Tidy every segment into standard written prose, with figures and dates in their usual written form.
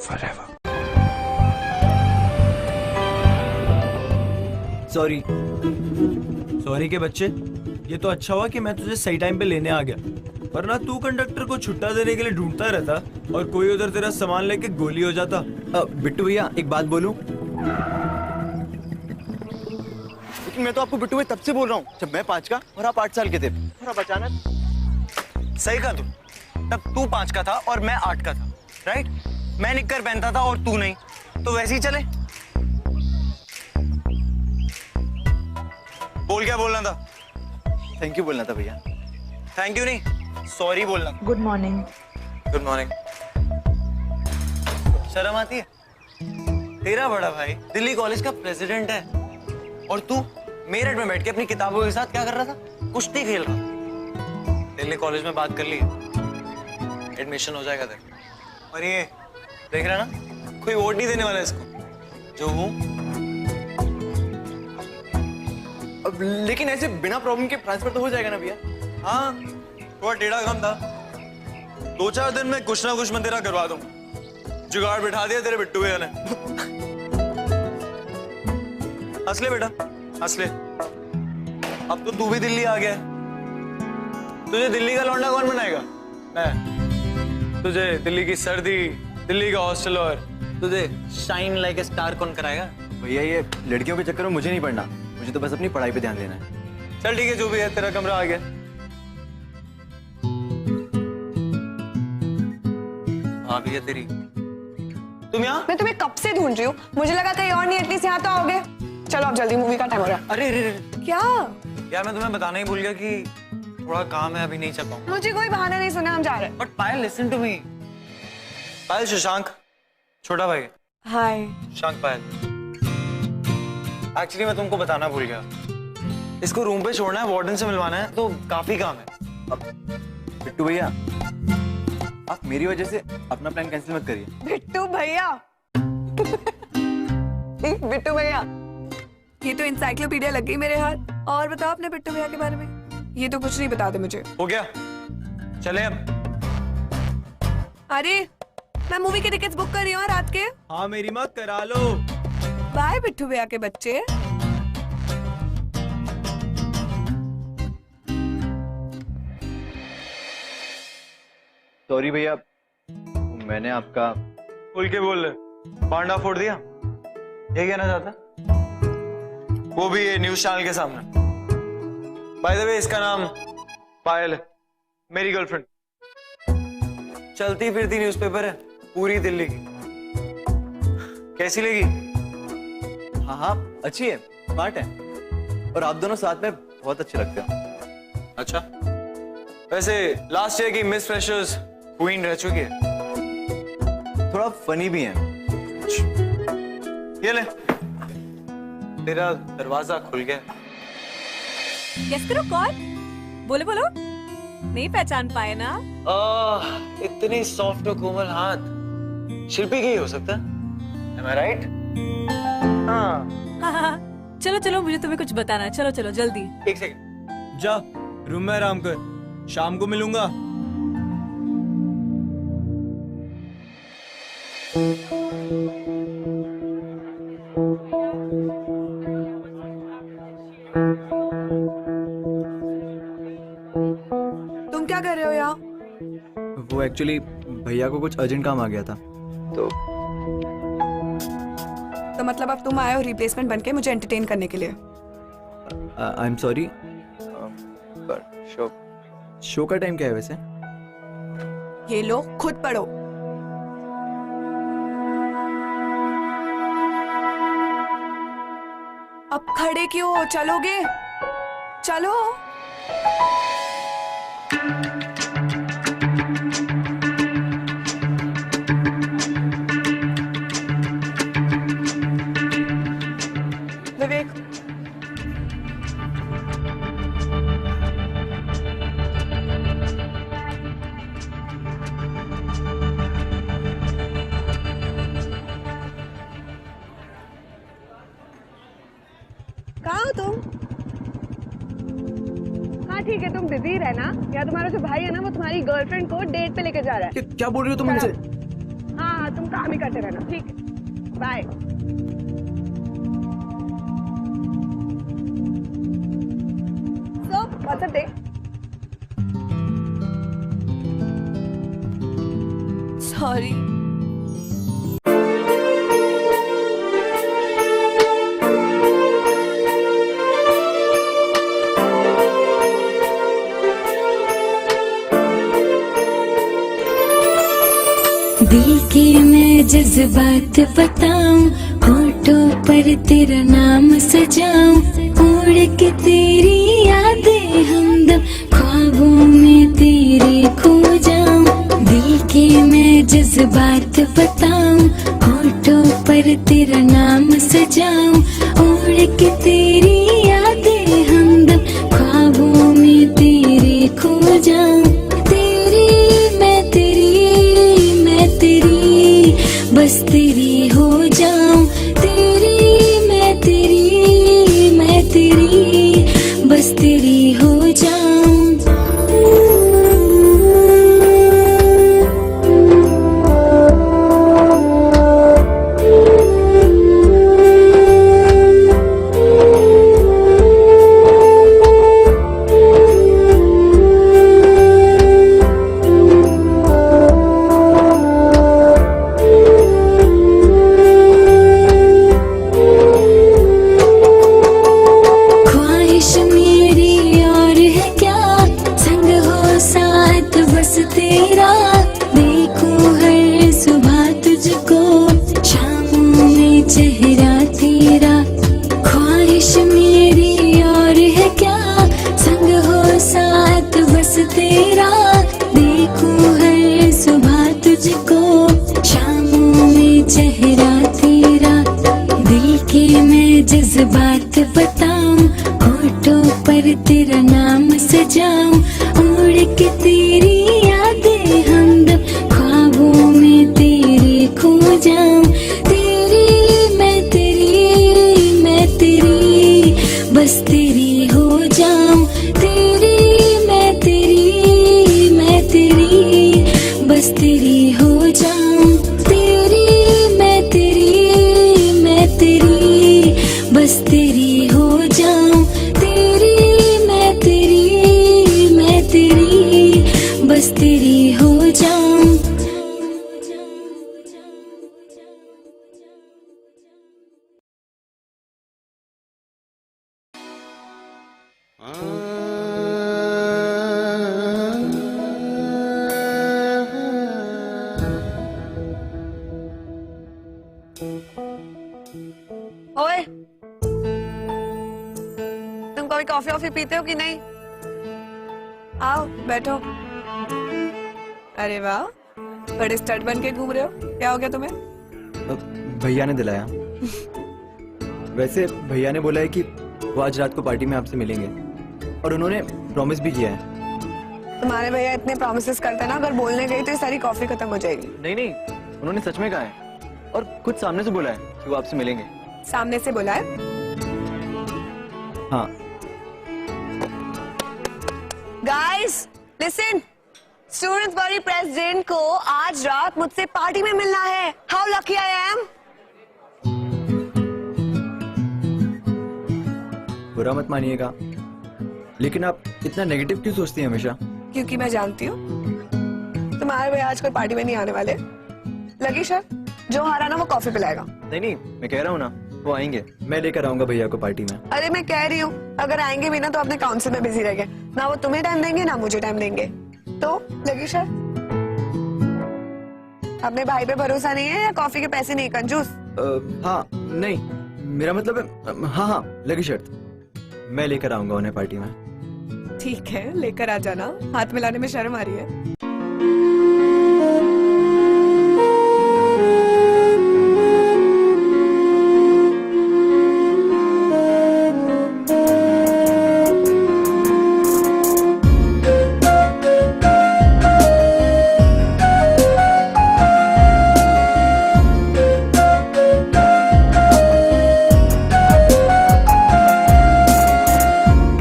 forever. Sorry के बच्चे, ये तो अच्छा हुआ कि मैं तुझे सही टाइम पे लेने आ गया, वरना तू कंडक्टर को छुट्टा देने के लिए ढूंढता रहता और कोई उधर तेरा सामान लेके गोली हो जाता। बिट्टू भैया एक बात बोलूं? लेकिन मैं तो आपको बिट्टू भैया तब से बोल रहा हूँ जब मैं 5 का और आप 8 साल के थे। थोड़ा बचाना। सही कहा तू, तब तू 5 का था और मैं 8 का था, राइट? मैं निक्कर पहनता था और तू नहीं, तो वैसे ही चले। बोल, क्या बोलना था? थैंक यू बोलना था भैया। थैंक यू नहीं, सॉरी बोलना। Good morning. Good morning. शर्म आती है? तेरा बड़ा भाई दिल्ली कॉलेज का प्रेसिडेंट है और तू मेरठ में बैठ के अपनी किताबों के साथ क्या कर रहा था? कुश्ती खेल रहा। दिल्ली कॉलेज में बात कर ली, एडमिशन हो जाएगा तेरा। और ये देख रहा ना, कोई वोट नहीं देने वाला इसको, जो हूँ। अब लेकिन ऐसे बिना प्रॉब्लम के ट्रांसफर तो हो जाएगा ना भैया? हाँ, थोड़ा टेढ़ा काम था। 2-4 दिन में कुछ ना कुछ मैं तेरा करवा दूंगा। जुगाड़ बिठा दिया तेरे बिट्टू भैया ने। हंस ले बेटा, हंस ले। अब तो तू भी दिल्ली आ गया है। तुझे दिल्ली का लौंडा कौन बनाएगा? मैं। तुझे दिल्ली की सर्दी, दिल्ली का हॉस्टल और तुझे शाइन लाइक ए स्टार कौन कराएगा? भैया ये लड़कियों के चक्कर में मुझे नहीं पड़ना, मुझे तो बस अपनी पढ़ाई पे ध्यान देना है। चल ठीक है, जो भी है, तेरा कमरा आ गया। भाभी है तेरी। तुम यहाँ? मैं तुम्हें कब से ढूंढ रही हूँ, मुझे लगा कहीं और नहीं, एटलीस्ट यहाँ तो आओगे। चलो अब जल्दी, मूवी का टाइम हो रहा है। अरे अरे क्या? यार मैं तुम्हें बताना ही भूल गया कि थोड़ा काम है, अभी नहीं चल पाऊंगा। मुझे कोई बहाना नहीं सुना, हम जा रहे हैं। But Payal, listen to me. Payal Shashank छोटा भाई। हाय। शशांक पायल। एक्चुअली मैं तुमको बताना भूल गया, इसको रूम पे छोड़ना है, वार्डन से मिलवाना है, तो काफी काम है। अब बिट्टू भैया आप मेरी वजह से अपना प्लान कैंसिल मत करिए। बिट्टू भैया। बिट्टू भैया, ये तो इंसाइक्लोपीडिया लग गई मेरे हाथ। और बताओ अपने बिट्टू भैया के बारे में। ये तो कुछ नहीं बताते मुझे। हो गया, चले अब। अरे मैं मूवी के टिकट्स बुक कर रही हूँ रात के। हाँ मेरी माँ, करा लो। बाय बिट्टू भैया के बच्चे। सॉरी भैया, मैंने आपका खुल के बोल ले, पांडा फोड़ दिया, ये कहना चाहता? वो भी ये न्यूज चैनल के सामने। बाय द वे, इसका नाम पायल है, मेरी गर्लफ्रेंड। चलती फिरती न्यूज़पेपर है पूरी दिल्ली की। कैसी लगी? हाँ हाँ अच्छी है, स्मार्ट है, और आप दोनों साथ में बहुत अच्छे लगते हो। अच्छा, वैसे लास्ट ईयर की मिस फ्रेशर्स क्वीन रह चुकी है। थोड़ा फनी भी है। ये ले, तेरा दरवाजा खुल गया। गेस करो कौन? बोलो बोलो। नहीं पहचान पाए ना? इतनी सॉफ्ट और कोमल हाथ, शिल्पी की हो सकता है। Am I right? हाँ। हाँ। चलो चलो, मुझे तुम्हें कुछ बताना है। चलो चलो जल्दी। एक सेकंड। जा रूम में आराम कर, शाम को मिलूंगा। तुम क्या कर रहे हो यहाँ? वो एक्चुअली भैया को कुछ अर्जेंट काम आ गया था, तो मतलब अब तुम आए हो रिप्लेसमेंट बनके मुझे एंटरटेन करने के लिए? आई एम सॉरी, पर शो का टाइम क्या है वैसे? ये लो, खुद पढ़ो। अब खड़े क्यों हो? चलोगे? चलो। विवेक, कहाँ हो तुम? हाँ ठीक है, तुम बिजी रहना। या तुम्हारा जो भाई है ना, वो तुम्हारी गर्लफ्रेंड को डेट पे लेके जा रहा है। क्या बोल रही हो तुम मुझसे? हाँ हाँ तुम काम ही करते रहना, ठीक है, बाय। व्हाट्सएप देख। सॉरी। दिल के मैं जज्बात बताऊं, होठों पर तेरा नाम सजाऊं, उड़ के तेरी यादें हमदम ख्वाबों में तेरे खो जाऊं। दिल के मैं जज्बात बताऊं, होठों पर तेरा नाम सजाऊं, उड़ के तेरी यादें हमदम ख्वाबों में तेरे खो जाऊं। बस तेरी हो जाऊं, तेरी मैं तेरी बस तेरी हो जाऊं। जज्बात बताऊं, होठों पर तेरा नाम सजाऊं, उड़ के तेरी यादें हमदम ख्वाबों में तेरे खो जाऊं। तेरी मैं तेरी बस तेरी हो जाऊं। तेरी मैं तेरी बस तेरी हो जाऊं। तेरी मैं तेरी बस तेरी हो जाऊं। तेरी मैं तेरी बस तेरी हो जाऊं। ओए, तुम कभी कॉफी वॉफी पीते हो कि नहीं? आओ बैठो। अरे वाह, बड़े स्टड बन के घूम रहे हो, क्या हो गया तुम्हें? भैया ने दिलाया। वैसे भैया ने बोला है कि वो आज रात को पार्टी में आपसे मिलेंगे और उन्होंने प्रॉमिस भी किया है। तुम्हारे भैया इतने प्रॉमिसेस करते हैं ना, अगर बोलने गई तो ये सारी कॉफी खत्म हो जाएगी। नहीं, उन्होंने सच में कहा है और खुद सामने से बोला है कि वो आपसे मिलेंगे। सामने से बोला है? हाँ। Guys listen, students body president को आज रात मुझसे पार्टी में मिलना है। How lucky I am. बुरा मत मानिएगा, लेकिन आप इतना नेगेटिव क्यों सोचती हैं हमेशा? क्योंकि मैं जानती हूँ तुम्हारे भैया आज कोई पार्टी में नहीं आने वाले। लगी सर, जो हारा ना वो कॉफी पिलाएगा। नहीं, मैं कह रहा हूँ ना वो आएंगे। मैं लेकर आऊंगा भैया को पार्टी में। अरे मैं कह रही हूँ, अगर आएंगे भी ना तो अपने काउंसिल में बिजी रहेंगे, ना वो तुम्हें टाइम देंगे ना मुझे टाइम देंगे। तो लगी सर, अपने भाई पे भरोसा नहीं है या कॉफी के पैसे नहीं कंजूस? हाँ नहीं, मेरा मतलब है हाँ लगी शर्त, मैं लेकर आऊंगा उन्हें पार्टी में। ठीक है, लेकर आ जाना, हाथ मिलाने में शर्म आ रही है।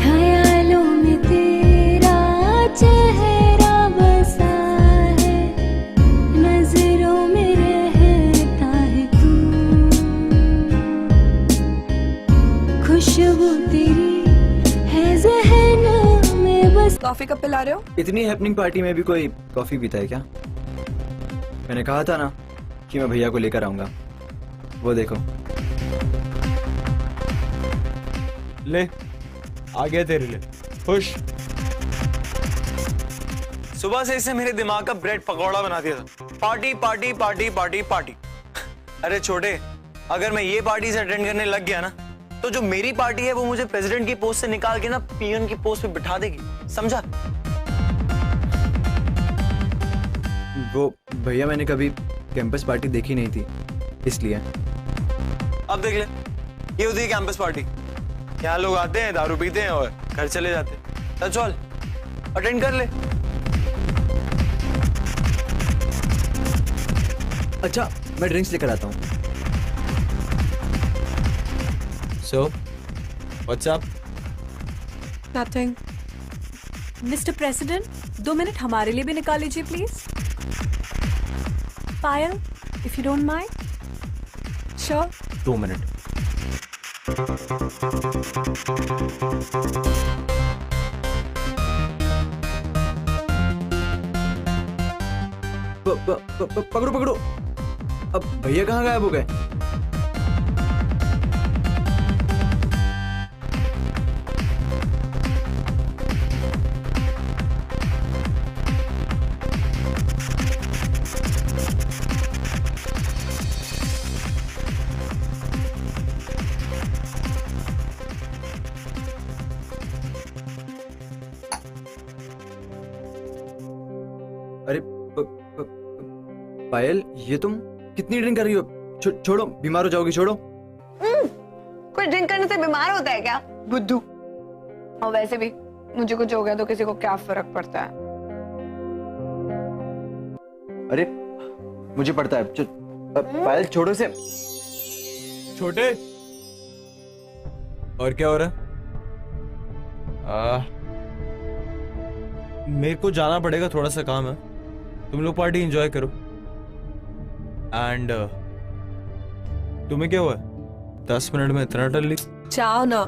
ख्यालों में तेरा चेहरा बसा कॉफी कब पिला रहे हो? इतनी हैपनिंग पार्टी में भी कोई कॉफी पीता है क्या? मैंने कहा था ना कि मैं भैया को लेकर आऊंगा। वो देखो। ले आ गया तेरे लिए। खुश? सुबह से इसने मेरे दिमाग का ब्रेड पकौड़ा बना दिया था। Party party party party party. अरे छोटे, अगर मैं ये पार्टी से अटेंड करने लग गया ना, तो जो मेरी पार्टी है वो मुझे प्रेसिडेंट की पोस्ट से निकाल के ना पीएम की पोस्ट पे बिठा देगी, समझा? वो भैया मैंने कभी कैंपस पार्टी देखी नहीं थी, इसलिए। अब देख ले, ये होती है कैंपस पार्टी। यहाँ लोग आते हैं, दारू पीते हैं और घर चले जाते हैं। चल चल, अटेंड कर ले। अच्छा, मैं ड्रिंक्स लेकर आता हूँ। So, what's up? Nothing. Mister president, 2 minute हमारे लिए भी निकाल लीजिए please. Payal, if you don't mind. Sure. 2 minute. पकड़ो पकड़ो। अब भैया कहाँ गायब हो गए? अरे पायल, ये तुम कितनी ड्रिंक कर रही हो? छोड़ो, बीमार हो जाओगी, छोड़ो। कोई ड्रिंक करने से बीमार होता है क्या, बुद्धू? और वैसे भी मुझे कुछ हो गया तो किसी को क्या फर्क पड़ता है? अरे मुझे पड़ता है। पायल छोड़ो से। छोटे, और क्या हो रहा है? मेरे को जाना पड़ेगा, थोड़ा सा काम है। तुम लोग पार्टी एंजॉय करो। एंड तुम्हें क्या हुआ? 10 मिनट में इतना टल ली? जाओ ना,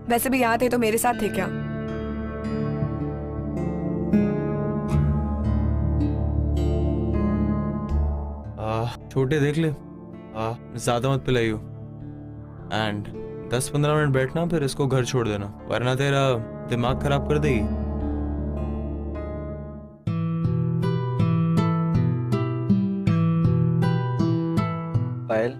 वैसे भी यहाँ थे तो मेरे साथ थे क्या? छोटे देख ले, ज्यादा मत पिलाइयो। एंड 10-15 मिनट बैठना, फिर इसको घर छोड़ देना, वरना तेरा दिमाग खराब कर देगी। पायल,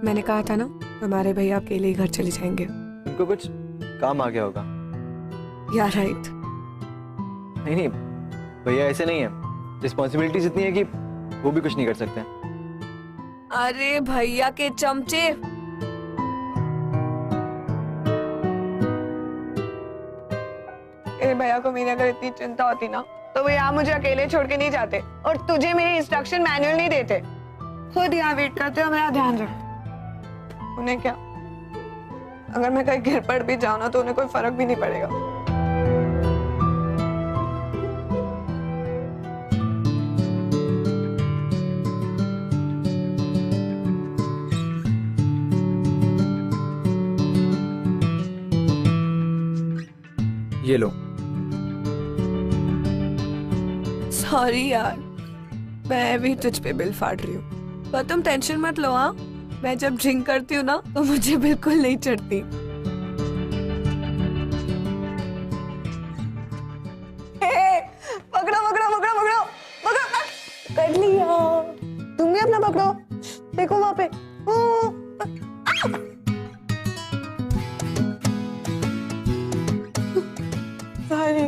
मैंने कहा था ना, हमारे भैया अकेले ही घर चले जाएंगे। उनको कुछ काम आ गया होगा। यार राइट। नहीं नहीं, भैया ऐसे नहीं है। रिस्पॉन्सिबिलिटीज इतनी है कि वो भी कुछ नहीं कर सकते। अरे भैया के चमचे। तेरे भैया को मेरी अगर इतनी चिंता होती ना, तो वो यहाँ मुझे अकेले छोड़ के नहीं जाते और तुझे मेरी इंस्ट्रक्शन मैनुअल नहीं देते। खुद यहाँ वेट करते हो, मेरा ध्यान रख। उन्हें क्या, अगर मैं कहीं गिर पड़ भी जाऊँ ना तो उन्हें कोई फर्क भी नहीं पड़ेगा। ये लो। सॉरी यार, मैं भी तुझ पे बिल फाड़ रही हूँ, पर तुम टेंशन मत लो। हाँ, मैं जब ड्रिंक करती हूँ ना तो मुझे बिल्कुल नहीं चढ़ती। पकड़ो पकड़ो पकड़ो पकड़ो पकड़ो। कर लिया। तुम भी अपना पकड़ो, देखो वहां पे। सॉरी।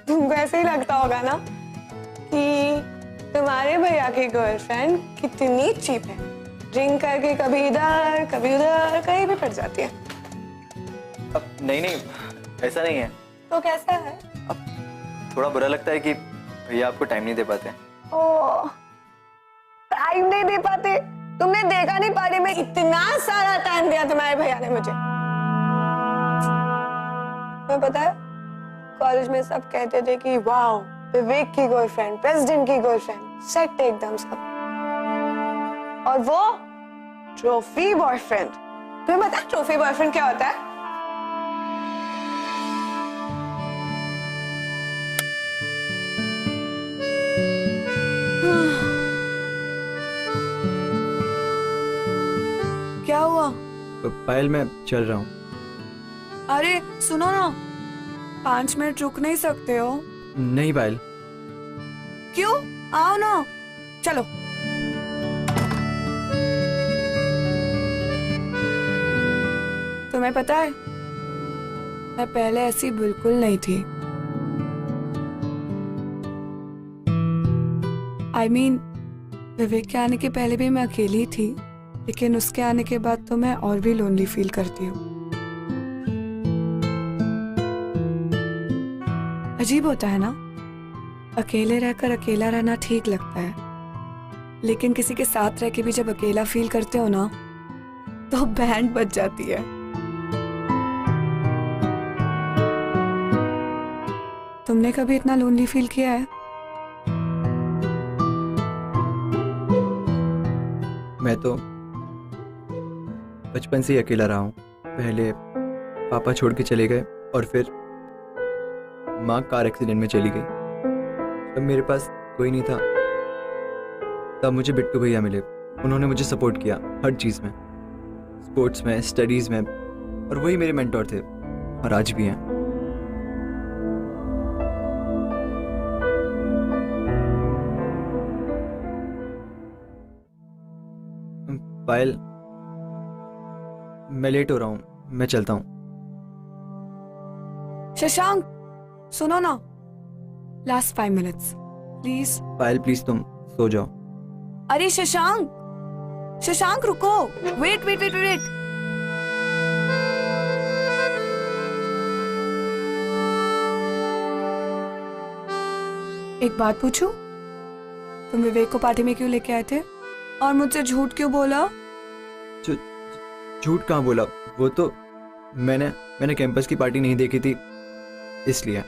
तुमको ऐसे ही लगता होगा ना कि तुम्हारे भैया की गर्लफ्रेंड कितनी चीप है, ड्रिंक करके कभी इधर कभी उधर कहीं भी पड़ जाती है। अब नहीं नहीं, ऐसा नहीं है। तो कैसा है? अब थोड़ा बुरा लगता है कि भैया आपको टाइम नहीं दे पाते। ओह, टाइम नहीं दे पाते? तुमने देखा नहीं पार्टी में इतना सारा टाइम दिया तुम्हारे भैया ने मुझे। तुम्हें पता है, कॉलेज में सब कहते थे कि वाओ, विवेक की गर्लफ्रेंड, प्रेसिडेंट की गर्लफ्रेंड, सेट एकदम सब। और वो ट्रॉफी बॉयफ्रेंड। तुम्हें पता है ट्रॉफी बॉयफ्रेंड क्या होता है? पायल मैं चल रहा हूँ। अरे सुनो ना, 5 मिनट रुक नहीं सकते हो? नहीं पायल। क्यों? आओ ना, चलो। तुम्हें पता है, मैं पहले ऐसी बिल्कुल नहीं थी। I mean, विवेक के आने के पहले भी मैं अकेली थी, लेकिन उसके आने के बाद तो मैं और भी लोनली फील करती हूँ। अजीब होता है ना, अकेले रहकर अकेला रहना ठीक लगता है, लेकिन किसी के साथ रह के भी जब अकेला फील करते हो ना, तो बैंड बज जाती है। तुमने कभी इतना लोनली फील किया है? मैं तो बचपन से ही अकेला रहा हूँ। पहले पापा छोड़ के चले गए और फिर माँ कार एक्सीडेंट में चली गई। तब मेरे पास कोई नहीं था। तब मुझे बिट्टू भैया मिले। उन्होंने मुझे सपोर्ट किया हर चीज़ में, स्पोर्ट्स में, स्टडीज़ में, और वही मेरे मेंटोर थे और आज भी हैं। पायल, मैं लेट हो रहा हूँ, मैं चलता हूँ। शशांक, सुनो ना, last 5 minutes please. Payal please तुम सो जाओ। अरे शशांक, शशांक रुको, वेट वेट वेट वेट। एक बात पूछूं? तुम विवेक को पार्टी में क्यों लेके आए थे और मुझसे झूठ क्यों बोला? झूठ कहाँ बोला? वो तो मैंने कैंपस की पार्टी नहीं देखी थी इसलिए।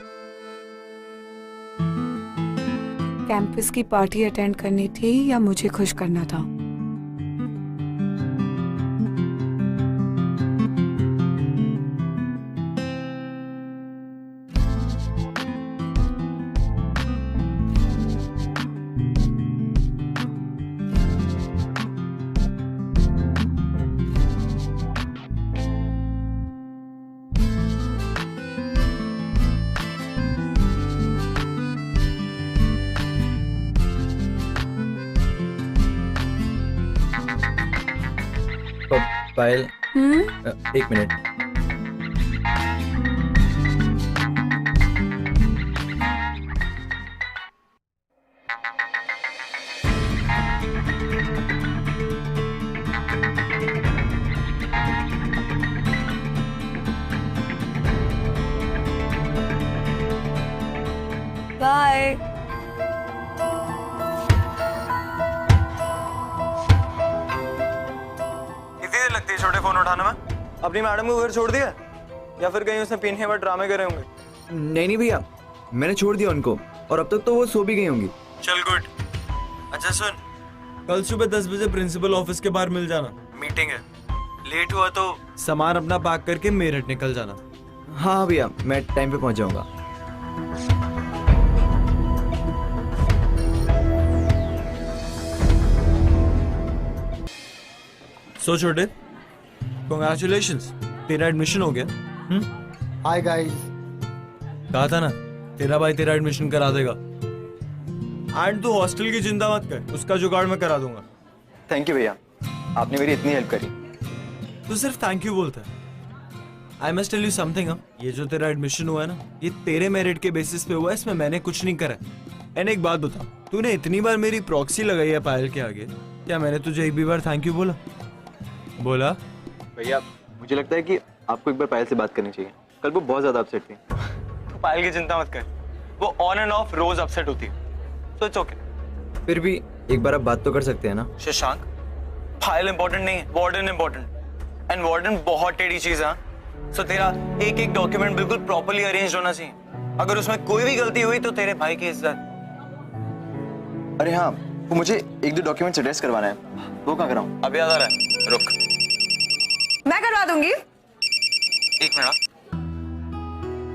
कैंपस की पार्टी अटेंड करनी थी या मुझे खुश करना था? पायल, एक मिनट। बाय। लगती है छोटे फोन उठाने में। अपनी मैडम को घर छोड़ दिया या फिर कहीं उसने पीने पर ड्रामे करे होंगे? नहीं भैया, मैंने छोड़ दिया उनको और अब तक तो वो सो भी गई होंगी। चल गुड। अच्छा सुन, कल सुबह 10 बजे प्रिंसिपल ऑफिस के बाहर मिल जाना, मीटिंग है। लेट हुआ तो सामान अपना पैक करके मेरठ निकल जाना। हाँ भैया, मैं टाइम पे पहुंच जाऊंगा। सो छोटे, कांग्रेचुलेशंस, तेरा एडमिशन हो गया। Hi guys. कहा था ना, तेरा भाई तेरा एडमिशन करा देगा। एंड तू हॉस्टल की चिंता मत कर, उसका जुगाड़ मैं करा दूंगा। थैंक यू भैया, आपने मेरी इतनी हेल्प करी। तू सिर्फ थैंक यू बोलता है। I must tell you something, ये जो तेरा एडमिशन हुआ है ना, ये तेरे मेरिट के बेसिस पे हुआ है, इसमें मैंने कुछ नहीं करा। एंड एक बात बता, तूने इतनी बार मेरी प्रॉक्सी लगाई है पायल के आगे, क्या मैंने तुझे एक भी बार थैंक यू बोला? भैया मुझे लगता है कि आपको एक बार पायल से बात करनी चाहिए। कल वो बहुत ज्यादा अपसेट थी। तू पायल की चिंता मत कर, वो on end of rose upset होती है, so it's okay। फिर भी एक बार आप बात तो कर सकते हैं ना। शशांक, फाइल इंपॉर्टेंट नहीं है, वार्डन इंपॉर्टेंट। एंड वार्डन बहुत टेढ़ी चीज है। सो तेरा एक एक डॉक्यूमेंट बिल्कुल प्रॉपर्ली अरेंज होना चाहिए। अगर उसमें कोई भी गलती हुई तो तेरे भाई की इज्जत। अरे हाँ, वो मुझे 1-2 डॉक्यूमेंट्स एड्रेस करवाना है, वो कहाँ कराऊं? अब याद आ रहा है, रुक मैं करवा दूंगी। एक मिनट।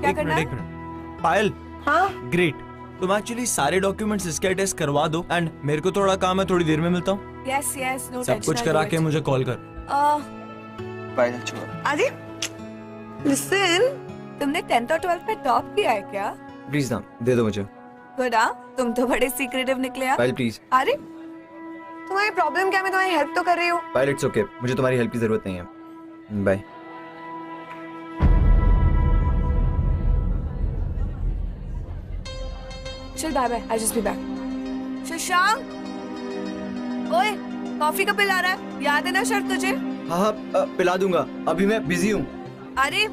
क्या करना है? एक मिनट। पायल, हाँ ग्रेट, तुम एक्चुअली सारे डॉक्यूमेंट्स इसके अटेस्ट करवा दो एंड मेरे को थोड़ा काम है, थोड़ी देर में मिलता हूँ। यस यस, नो सब कुछ करा के मुझे कॉल कर। पायल छोड़। आदि लिसन, तुमने 10th और 12th में टॉप किया है क्या? प्लीज ना, दे दो मुझे। गुड, तुम तो बड़े सीक्रेटिव निकले यार। पायल प्लीज। अरे तुम्हारी प्रॉब्लम क्या है? मैं तुम्हारी हेल्प तो कर रही हूँ। पायल इट्स ओके, मुझे तुम्हारी हेल्प की जरूरत नहीं है। बाय। चल bye bye, I just be back. Shashank, ओए कॉफी का बिल आ रहा है, याद है ना शर्त तुझे? हाँ हाँ, पिला दूंगा, अभी मैं बिजी हूँ। अरे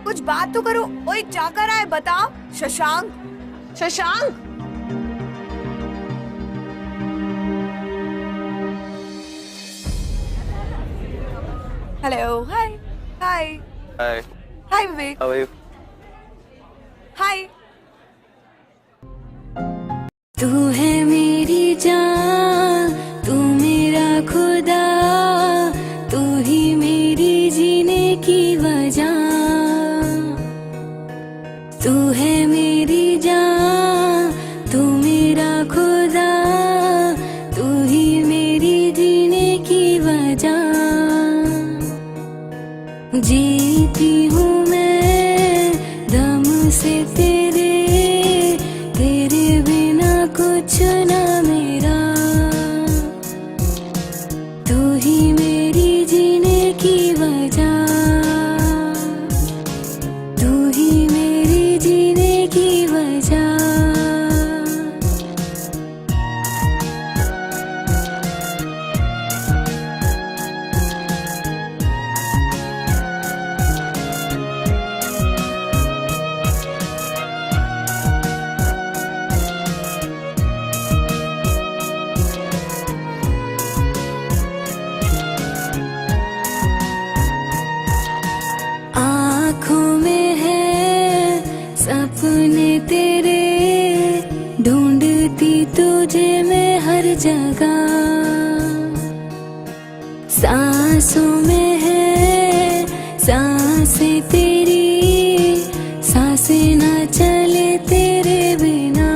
कुछ बात तो करो। ओए क्या कर रहा है बता। Shashank, Shashank, hello, hi hi hi, hi Vivek, how are you? Hi. तू है मेरी जान, तू मेरा खुदा, तू ही मेरी जीने की वजह। तू है मेरी जान, तू मेरा खुदा, तू ही मेरी जीने की वजह। जीती हूँ मैं दम से तेरे, तेरे बिना कुछ ना मेरा। तू ही मेरी जीने की वजह, तू ही मेरी जीने की वजह। आँखों में है सपने तेरे, ढूंढती तुझे मैं हर जगह। सांसों में है सांसें तेरी, सांसें ना चले तेरे बिना।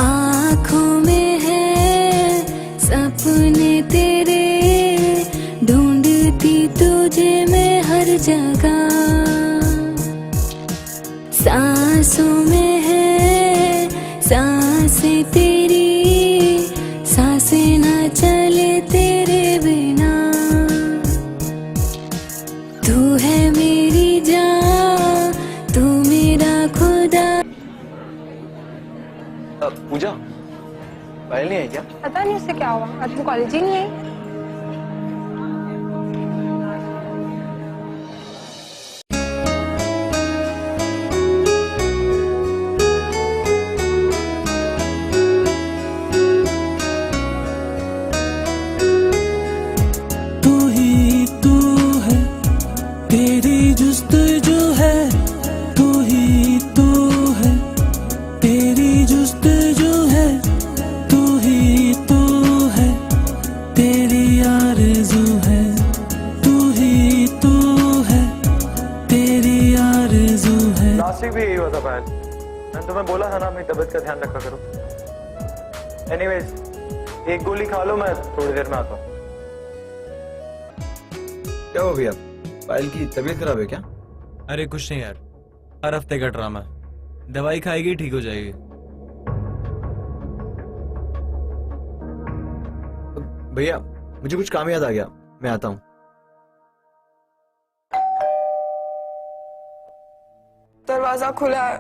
आँखों में है सपने तेरे, ढूंढती तुझे मैं हर जगह। सांसों में है सांसें तेरी, सांसें ना चले तेरे बिना। तू है मेरी जान, तू मेरा खुदा। पूजा, पायल नहीं आई क्या? पता नहीं उससे क्या हुआ, आज वो कॉलेज ही नहीं आई। तू ही तू है, तेरी जुस्तजू है। तू ही तू है, तेरी जुस्तजू है। तू ही तू है, तेरी आरज़ू है। तू ही तू है, तेरी आरज़ू है। लास्ट वीक भी यही हुआ था पायल। मैंने तुम्हें बोला था ना अपनी तबीयत का ध्यान रखा करो। एनीवेज, एक गोली खा लो, मैं थोड़ी देर में आता हूँ। क्या हो गया? पायल की तबीयत खराब है क्या? अरे कुछ नहीं यार, हर हफ्ते का ड्रामा है। दवाई खाएगी ठीक हो जाएगी। भैया मुझे कुछ काम याद आ गया, मैं आता हूँ। दरवाजा खुला है।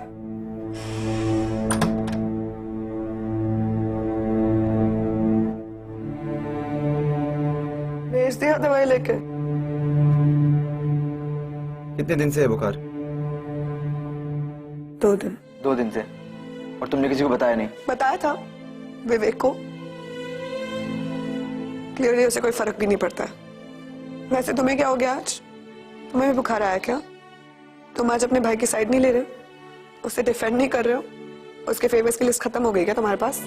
भेज दिया दवाई लेके। कितने दिन से है बुखार? 2 दिन। 2 दिन से? और तुमने किसी को बताया नहीं? बताया था विवेक को। क्लियरली उसे कोई फर्क भी नहीं पड़ता है। वैसे तुम्हें क्या हो गया आज? तुम्हें भी बुखार आया क्या? तुम आज अपने भाई की साइड नहीं ले रहे हो, उसे डिफेंड नहीं कर रहे हो? उसके फेवर्स की लिस्ट खत्म हो गई क्या तुम्हारे पास?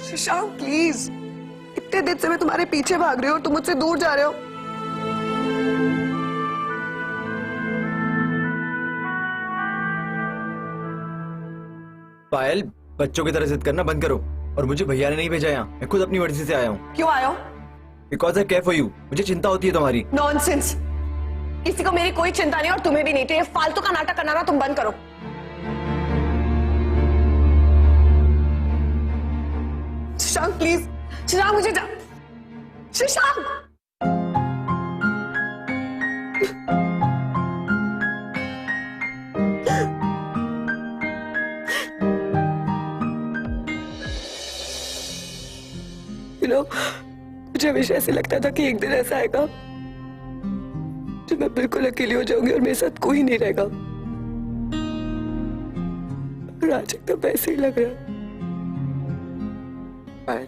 शशांक प्लीज, इतने दिन से मैं तुम्हारे पीछे भाग रही हूँ, तुम मुझसे दूर जा रहे हो। पायल बच्चों की तरह जिद करना बंद करो। और मुझे भैया ने नहीं भेजा यहाँ, मैं खुद अपनी मर्जी से आया हूँ। क्यों आयो? Because I care for you, मुझे चिंता होती है तुम्हारी। नॉनसेंस, किसी को मेरी कोई चिंता नहीं और तुम्हें भी नहीं, तो ये फालतू का नाटक करना ना तुम बंद करो। शशांक प्लीज, शशांक मुझे शशांक मुझे हमेशा ऐसे लगता था कि एक दिन ऐसा आएगा जब मैं बिल्कुल अकेली हो जाऊंगी और मेरे साथ कोई नहीं रहेगा। और आज एकदम वैसे ही लग रहा है। पायल,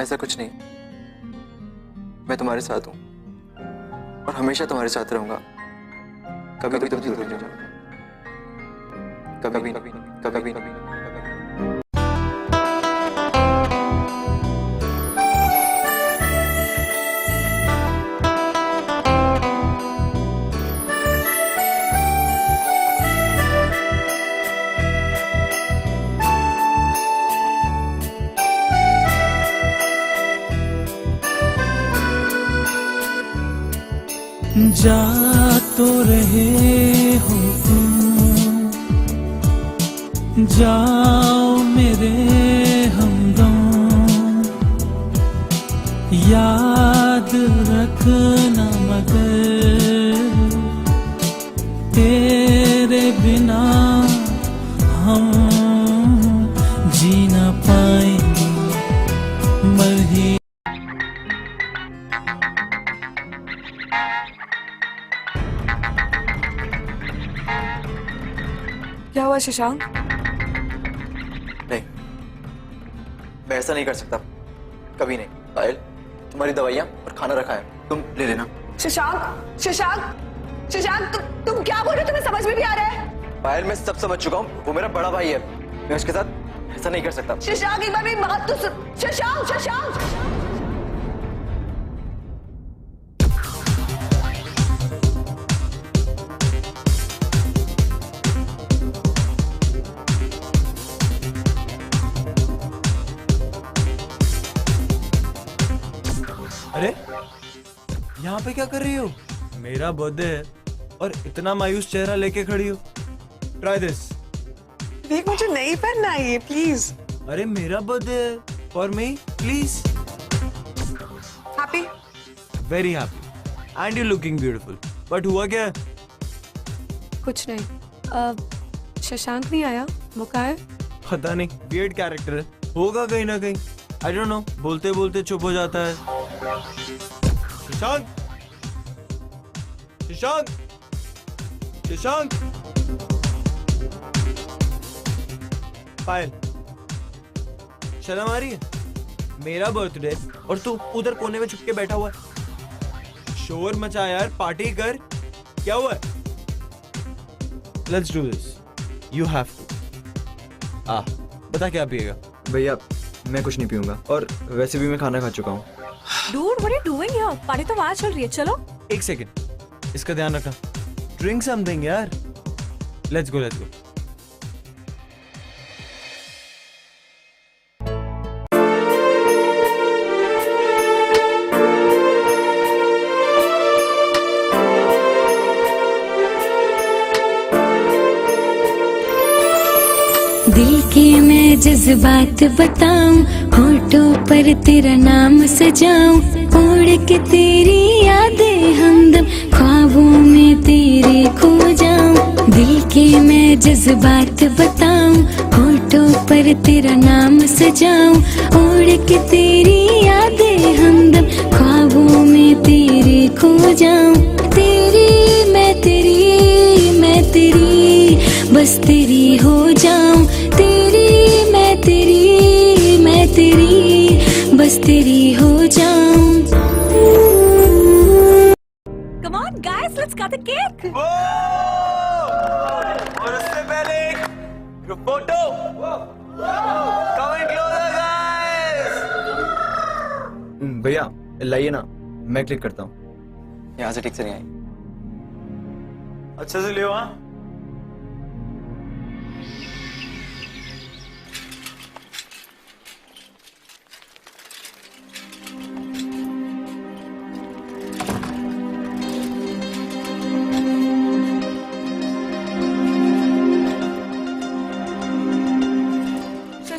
ऐसा कुछ नहीं, मैं तुम्हारे साथ हूँ और हमेशा तुम्हारे साथ रहूंगा। कभी कभी तुम दूर नहीं जाओ, कभी कभी कभी कभी। जा तो रहे हो तुम, जाओ मेरे हमदम, याद रखना मगर तेरे बिना हम जी ना पाएंगे, मर ही। क्या हुआ शशांक? नहीं, मैं ऐसा नहीं कर सकता, कभी नहीं। पायल, तुम्हारी दवाइयाँ और खाना रखा है, तुम ले लेना। शशांक, शशांक, शशांक, तुम क्या बोल रहे हो? तुम्हें समझ में भी आ रहा है? पायल, मैं सब समझ चुका हूँ, वो मेरा बड़ा भाई है, मैं उसके साथ ऐसा नहीं कर सकता। शशांक, एक बार मेरी बात तो सुन। शशांक, शशांक, अरे यहाँ पे क्या कर रही हो? मेरा बर्थडे है और इतना मायूस चेहरा लेके खड़ी हो। Try this. देख, मुझे नहीं पहनना है ये, प्लीज। अरे मेरा बर्थडे है, for me please. Happy? Very happy and you looking beautiful. But हुआ क्या? कुछ नहीं। शशांक नहीं आया, वो कहाँ है? पता नहीं, वियर्ड कैरेक्टर है, होगा कहीं ना कहीं। आई डोंट नो, बोलते बोलते चुप हो जाता है। शशांक, शशांक, शशांक। पायल, शर्म आ रही है? मेरा बर्थडे और तू उधर कोने में छुप के बैठा हुआ है। शोर मचा यार, पार्टी कर। क्या हुआ? Let's do this, you have to. बता क्या पिएगा? भैया, मैं कुछ नहीं पीऊंगा और वैसे भी मैं खाना खा चुका हूँ। Dude, what are you doing here? Party तो वहाँ चल रही है, चलो। एक सेकेंड, इसका ध्यान रखना। ड्रिंक समथिंग यार। Let's go, let's go. दिल के मैं जज्बात बताऊं, होठों पर तेरा नाम सजाऊं, उड़ के तेरी यादें हमदम ख्वाबों में तेरे खो जाऊं। दिल के मैं जज्बात बताऊं, होठों पर तेरा नाम सजाऊं, उड़ के तेरी यादें हमदम ख्वाबों में तेरे खो जाऊं। तेरी मैं तेरी, मैं तेरी, बस तेरी हो जाऊं। तेरी मैं तेरी, मैं तेरी, बस तेरी हो जाऊं। Come on, guys, let's cut the cake. और उससे पहले एक फोटो। Comment closure guys. भैया लाइए ना, मैं क्लिक करता हूँ। यहाँ से ठीक से नहीं आई। अच्छे से लियो। हाँ,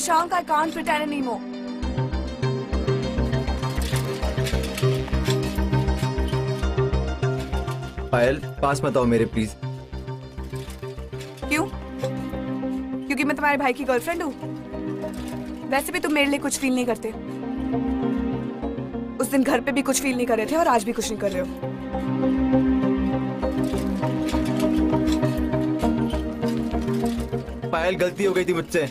Shashank, I can't pretend anymore. पायल पास मत आओ मेरे प्लीज। क्यों? क्योंकि मैं तुम्हारे भाई की गर्लफ्रेंड हूँ? वैसे भी तुम मेरे लिए कुछ फील नहीं करते। उस दिन घर पे भी कुछ फील नहीं कर रहे थे और आज भी कुछ नहीं कर रहे हो। पायल गलती हो गई थी मुझसे।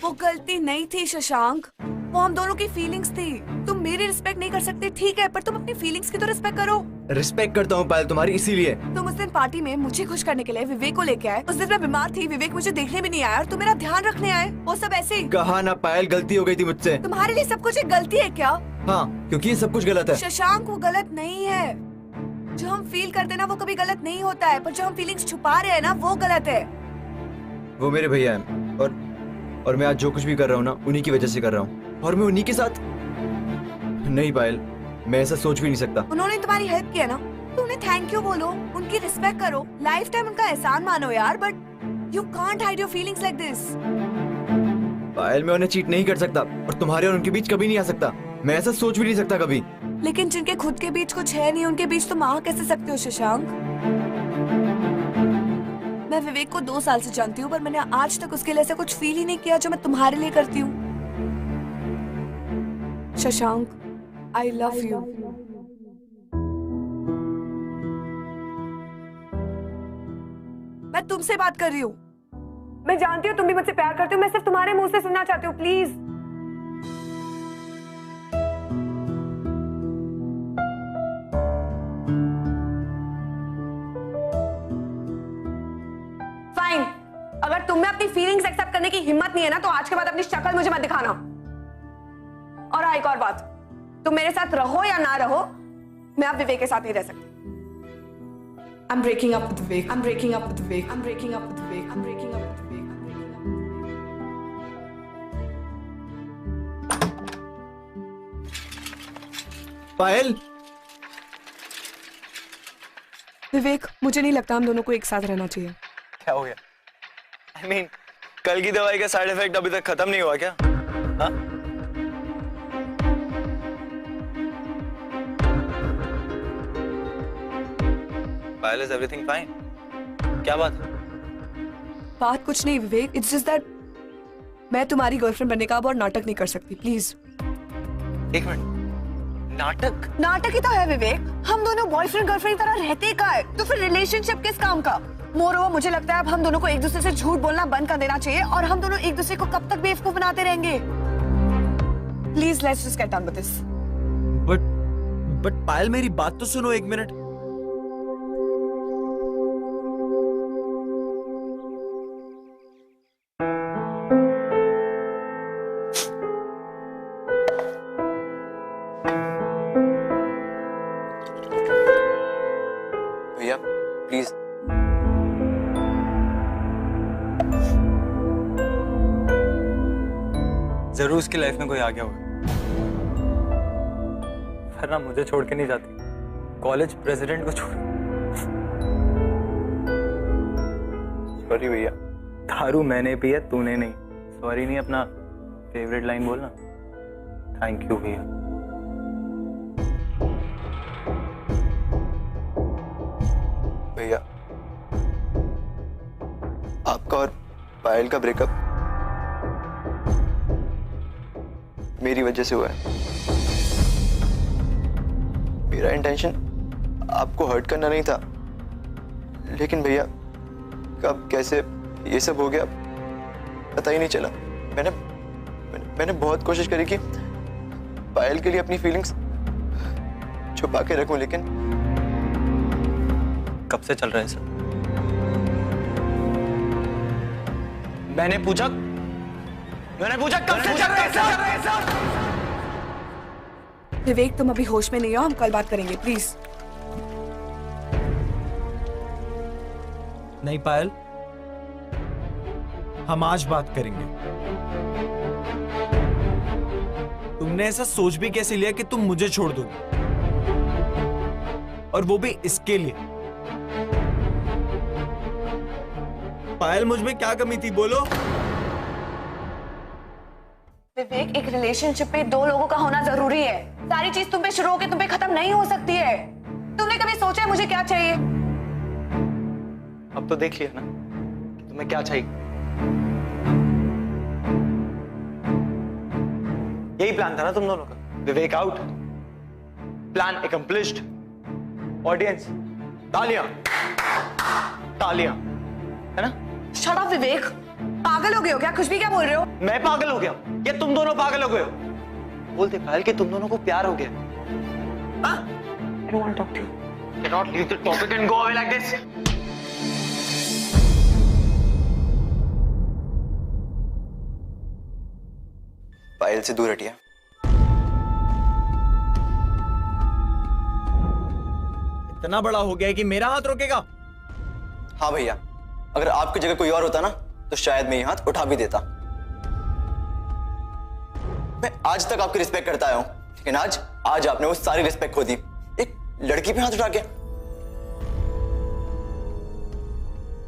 वो गलती नहीं थी शशांक, वो हम दोनों की फीलिंग्स थी। तुम मेरी रिस्पेक्ट नहीं कर सकते ठीक है, पर तुम अपनी फीलिंग्स की तो रिस्पेक्ट करो। रिस्पेक्ट करता हूँ पायल तुम्हारी, इसीलिए। तुम उस दिन पार्टी में मुझे खुश करने के लिए विवेक को लेके आए। उस दिन मैं बीमार थी, विवेक मुझे देखने भी नहीं आया और तुम मेरा ध्यान रखने आए। वो सब ऐसे ही। कहा ना पायल गलती हो गई थी मुझसे। तुम्हारे लिए सब कुछ एक गलती है क्या? हाँ, क्योंकि ये सब कुछ गलत है। शशांक वो गलत नहीं है। जो हम फील करते हैं ना वो कभी गलत नहीं होता है, पर जो हम फीलिंग्स छुपा रहे हैं ना वो गलत है। वो मेरे भैया हैं और मैं आज जो कुछ भी कर रहा हूँ ना उन्हीं की वजह से कर रहा हूँ, और मैं उन्हीं के साथ। नहीं पायल, मैं ऐसा सोच भी नहीं सकता। उन्होंने तुम्हारी हेल्प किया ना, तो उन्हें थैंक यू बोलो, उनकी रिस्पेक्ट करो, लाइफ टाइम उनका एहसान मानो यार। But you can't hide your feelings like this. Payal मैं उन्हें चीट नहीं कर सकता और तुम्हारे और उनके बीच कभी नहीं आ सकता। मैं ऐसा सोच भी नहीं सकता कभी। लेकिन जिनके खुद के बीच कुछ है नहीं, उनके बीच तुम आ कैसे सकते हो शशांक? मैं विवेक को 2 साल से जानती हूँ, पर मैंने आज तक उसके लिए ऐसा कुछ फील ही नहीं किया जो मैं तुम्हारे लिए करती हूँ। Shashank, I love you. मैं तुमसे बात कर रही हूँ। मैं जानती हूँ तुम भी मुझसे प्यार करते हो, मैं सिर्फ तुम्हारे मुंह से सुनना चाहती हूँ, प्लीज। फाइन, अगर तुम में अपनी फीलिंग्स एक्सेप्ट करने की हिम्मत नहीं है ना, तो आज के बाद अपनी शक्ल मुझे मत दिखाना। और हाँ, एक और बात, तुम मेरे साथ रहो या ना रहो, मैं अब विवेक के साथ नहीं रह सकती। I'm breaking up with Vivek. I'm breaking up with Vivek. I'm breaking up with Vivek. I'm breaking up with Vivek. I'm breaking up with Vivek. पायल, विवेक, मुझे नहीं लगता हम दोनों को एक साथ रहना चाहिए। क्या हो गया? I mean, कल की दवाई का साइड इफेक्ट अभी तक खत्म नहीं हुआ क्या? हाँ? पायल, is everything fine? क्या बात है? बात कुछ नहीं विवेक, इट्स जस्ट दैट मैं तुम्हारी गर्लफ्रेंड बनने का अब और नाटक नहीं कर सकती, प्लीज। एक मिनट, नाटक? नाटक ही तो है विवेक। हम दोनों बॉयफ्रेंड गर्लफ्रेंड की तरह रहते का है, तो फिर रिलेशनशिप किस काम का? मोरोवर, मुझे लगता है अब हम दोनों को एक दूसरे से झूठ बोलना बंद कर देना चाहिए, और हम दोनों एक दूसरे को कब तक बेवकूफ बनाते रहेंगे? Please let's just get on with this. But Payal, मेरी बात तो सुनो एक मिनट। भैया प्लीज। जरूर उसकी लाइफ में कोई आ गया होगा, वरना मुझे छोड़ के नहीं जाती, कॉलेज प्रेसिडेंट को छोड़। सॉरी भैया, दारू मैंने पी है, तूने नहीं। सॉरी नहीं, अपना फेवरेट लाइन बोलना। थैंक यू भैया। भैया आपका और पायल का ब्रेकअप मेरी वजह से हुआ है। मेरा इंटेंशन आपको हर्ट करना नहीं था, लेकिन भैया कब कैसे ये सब हो गया पता ही नहीं चला। मैंने बहुत कोशिश करी कि पायल के लिए अपनी फीलिंग्स छुपा के रखूं, लेकिन कब से चल रहा है सर? मैंने पूछा कब से चल रहा है सर? विवेक, तुम अभी होश में नहीं हो, हम कल बात करेंगे प्लीज। नहीं पायल, हम आज बात करेंगे। तुमने ऐसा सोच भी कैसे लिया कि तुम मुझे छोड़ दोगे, और वो भी इसके लिए? पायल, मुझ में क्या कमी थी बोलो? विवेक, एक रिलेशनशिप में दो लोगों का होना जरूरी है। सारी चीज तुम पे शुरू होकर तुम पे खत्म नहीं हो सकती है। तुमने कभी सोचा है मुझे क्या चाहिए? अब तो देख लिया ना कि तुम्हें क्या चाहिए। यही प्लान था ना तुम दोनों का। विवेक आउट, प्लान अकम्प्लिश्ड। ऑडियंस तालियां, तालियां, है ना? शट अप विवेक, पागल हो गए हो क्या? कुछ भी क्या बोल रहे हो? मैं पागल हो गया या तुम दोनों पागल हो गए हो? बोलते पायल कि तुम दोनों को प्यार हो गया। I don't want to talk to you. Cannot leave the topic and go away like this. पायल से दूर हटिया। इतना बड़ा हो गया है कि मेरा हाथ रोकेगा? हाँ भैया, अगर आपकी जगह कोई और होता ना तो शायद मैं ये हाथ उठा भी देता। मैं आज तक आपकी रिस्पेक्ट करता आया हूं, लेकिन आज आपने वो सारी रिस्पेक्ट खो दी एक लड़की पे हाथ उठा के।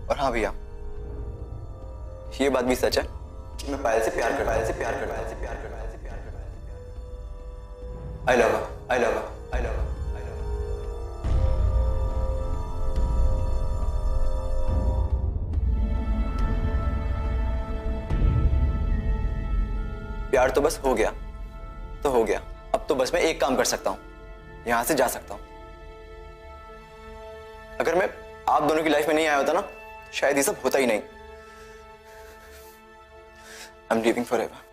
और हाँ भैया, ये बात भी सच है कि मैं पायल से प्यार करता I love I love I love. प्यार तो बस हो गया तो हो गया। अब तो बस मैं एक काम कर सकता हूं, यहां से जा सकता हूं। अगर मैं आप दोनों की लाइफ में नहीं आया होता ना तो शायद ये सब होता ही नहीं। I am living forever.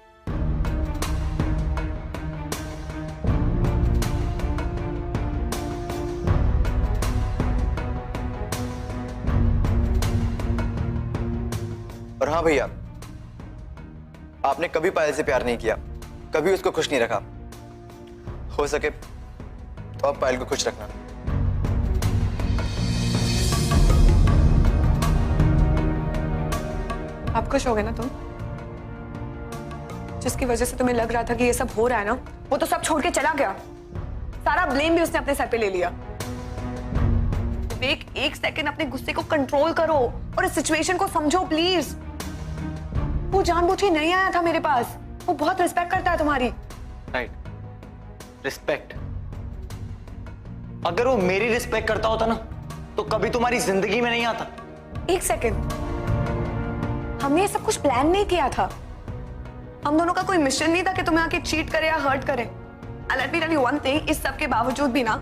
और हाँ भैया, आपने कभी पायल से प्यार नहीं किया, कभी उसको खुश नहीं रखा। हो सके तो आप पायल को खुश रखना। आप खुश हो गए ना? तुम जिसकी वजह से तुम्हें लग रहा था कि ये सब हो रहा है ना, वो तो सब छोड़ के चला गया। सारा ब्लेम भी उसने अपने सर पे ले लिया। विवेक, एक सेकंड अपने गुस्से को कंट्रोल करो और इस सिचुएशन को समझो प्लीज। वो जानबूझ के नहीं आया था मेरे पास, वो बहुत रिस्पेक्ट करता है तुम्हारी। Right, respect. अगर वो मेरी रिस्पेक्ट करता होता ना तो कभी तुम्हारी जिंदगी में नहीं आता। एक सेकंड, हमने ये सब कुछ प्लान नहीं किया था। हम दोनों का कोई मिशन नहीं था कि तुम्हें आके चीट करे या हर्ट करे। Let me tell you one thing, इस सब के बावजूद भी ना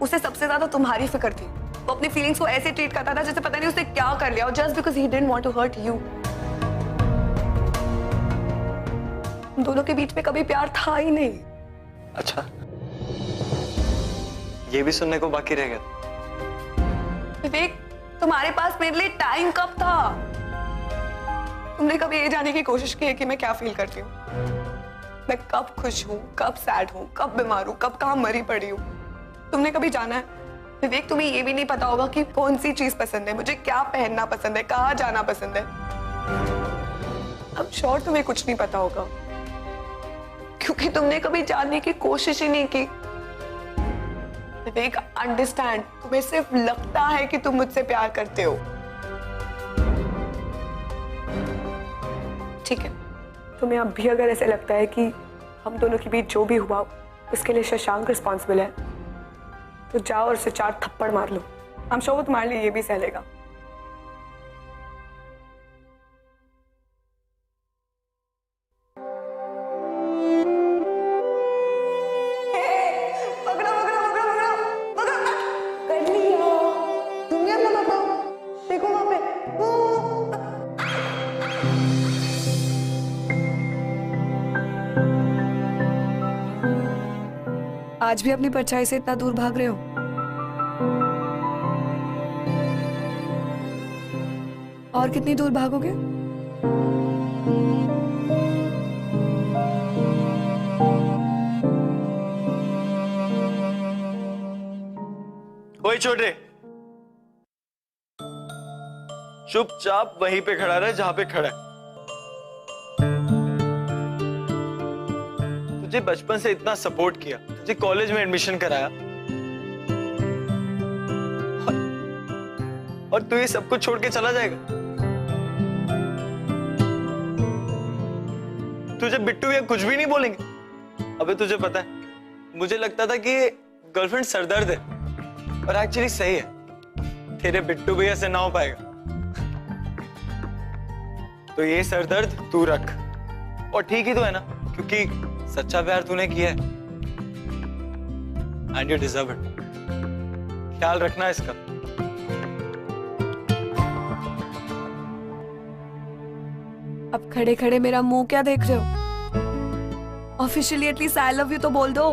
उसे सबसे ज्यादा तुम्हारी फिक्र थी। वो अपनी फीलिंग्स को ऐसे ट्रीट करता था जैसे पता नहीं उसने क्या कर लिया, just because he didn't want to hurt you. हम दोनों के बीच में कभी प्यार था ही नहीं। अच्छा, ये भी सुनने को बाकी रह गया। विवेक, तुम्हारे पास मेरे लिए टाइम कब था? तुमने कभी ये जानने की कोशिश की है कि मैं क्या फील करती हूँ? मैं कब खुश हूँ, कब सैड हूँ, कब बीमार हूँ, कब कहाँ मरी पड़ी हूँ? तुमने कभी जाना है? विवेक, तुम्हें ये भी नहीं पता होगा कि कौन सी चीज पसंद है, मुझे क्या पहनना पसंद है, कहाँ जाना पसंद है। अब श्योर तुम्हें कुछ नहीं पता होगा क्योंकि तुमने कभी जानने की कोशिश ही नहीं की। विवेक, अंडरस्टैंड, तुम्हें सिर्फ लगता है कि तुम मुझसे प्यार करते हो। ठीक है, तुम्हें अब भी अगर ऐसे लगता है कि हम दोनों के बीच जो भी हुआ उसके लिए शशांक रिस्पॉन्सिबल है, तो जाओ और उसे 4 थप्पड़ मार लो। हम श्योर वो तुम्हारे लिए ये भी सह लेगा। आज भी अपनी परछाई से इतना दूर भाग रहे हो? और कितनी दूर भागोगे? ओए छोटे, चुपचाप वहीं पे खड़ा रहे जहां पे खड़ा है। तुझे बचपन से इतना सपोर्ट किया, तुझे कॉलेज में एडमिशन कराया और तू ये सब कुछ छोड़ के चला जाएगा? तुझे बिट्टू या कुछ भी नहीं बोलेंगे? अबे तुझे पता है, मुझे लगता था कि गर्लफ्रेंड सरदर्द है, और एक्चुअली सही है। तेरे बिट्टू भैया से ना हो पाएगा, तो ये सरदर्द तू रख। और ठीक ही तो है ना, क्योंकि सच्चा प्यार तूने किया है एंड यू डिजर्व इट। ख्याल रखना इसका। अब खड़े खड़े मेरा मुंह क्या देख रहे हो? Officially at least I love you तो बोल दो।